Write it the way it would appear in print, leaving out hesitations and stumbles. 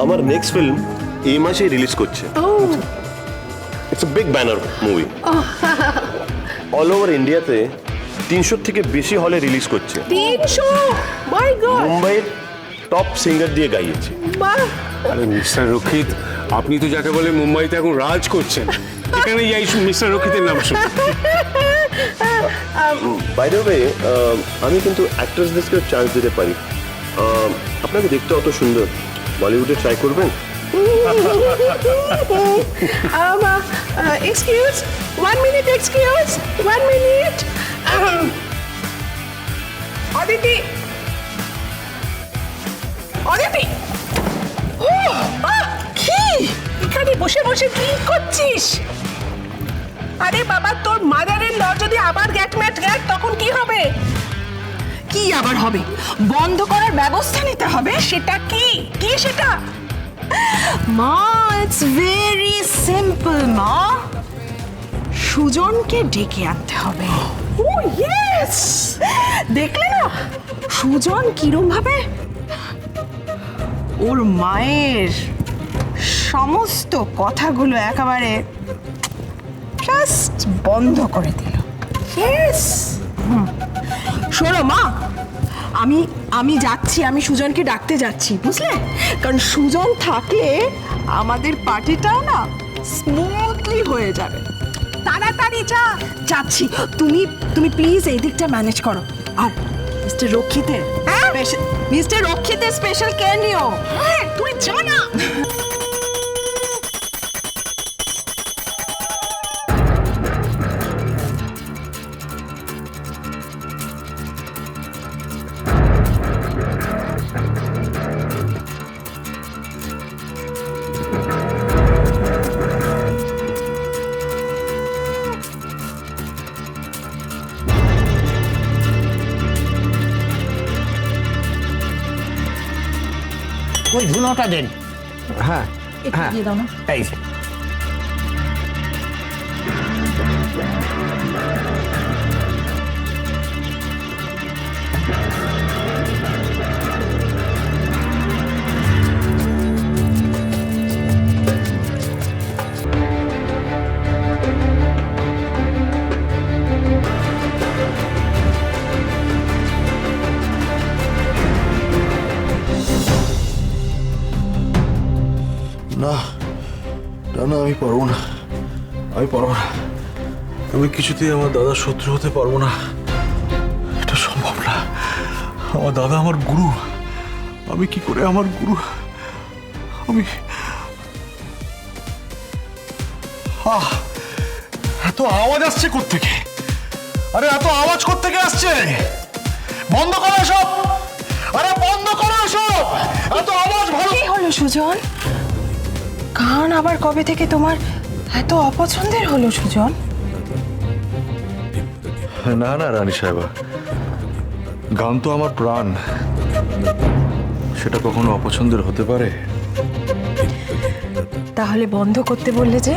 আমার next film এই মাসে রিলিজ করছে। It's a big banner movie. All over ইন্ডিয়াতে 300 থেকে বেশি হলে রিলিজ করছে। 300 মাই গড। মুম্বাইয়ের টপ সিঙ্গার দিয়ে গাইয়েছে। আরে মিস্টার রক্ষিত, আপনি তো যাকে বলে মুম্বাইতে এখন রাজ করছেন, এখানে যাই মিস্টার রক্ষিতের নাম শুনুন। বাই দ্য ওয়ে, আমি কিন্তু অ্যাক্ট্রেসদেরকেও চান্স দিতে পারি। আপনাকে দেখতে অত সুন্দর, বলিউডে ট্রাই করবেন? Excuse 1 minute, excuse 1 minute. Aditi, Aditi, কি এখানে বসে বসে কি করছিস? আরে বাবা, তোর মাদারের ল যদি আবার গ্যাটম্যাট গ্যাট, তখন কি হবে? কি আবার হবে? বন্ধ করার ব্যবস্থা নিতে হবে। সেটা কি? কি সেটা? মা, ইটস ভেরি সিম্পল মা। সুজনকে ডেকে আনতে হবে। ও ইয়েস, দেখলে না সুজন কিরম ভাবে ওর মায়ের সমস্ত কথাগুলো একেবারে জাস্ট বন্ধ করে দিল। ইয়েস। শোনো মা, আমি যাচ্ছি, আমি সুজনকে ডাকতে যাচ্ছি, বুঝলে? কারণ সুজন থাকলে আমাদের পার্টিটাও না স্মুথলি হয়ে যাবে। তাড়াতাড়ি যা। যাচ্ছি, তুমি প্লিজ এই দিকটা ম্যানেজ করো। আর মিস্টার রক্ষিতের মিস্টার রক্ষিতের স্পেশাল কেয়ার নিও। হ্যাঁ, তুই যা না। ওই ধুনোটা দেন। হ্যাঁ হ্যাঁ, দিয়ে দাও না। এই না না না, আমি পারবো না, আমি পারবো না। আমি কিছুতেই আমার দাদার শত্রু হতে পারবো না, এটা সম্ভব না। আমার দাদা আমার গুরু, আমি কি করে আমার গুরু? আমি এত আওয়াজ আসছে কোত্থেকে? আরে এত আওয়াজ কোত্থেকে আসছে? বন্ধ করো সব, আরে বন্ধ করো সব, এত আওয়াজ ভালো। কি হলো সুজন? গান আবার কবে থেকে তোমার এত অপছন্দের হলো সুজন? না না রানী সাহেবা, গান তো আমার প্রাণ, সেটা কখনো অপছন্দের হতে পারে? তাহলে বন্ধ করতে বললে যে?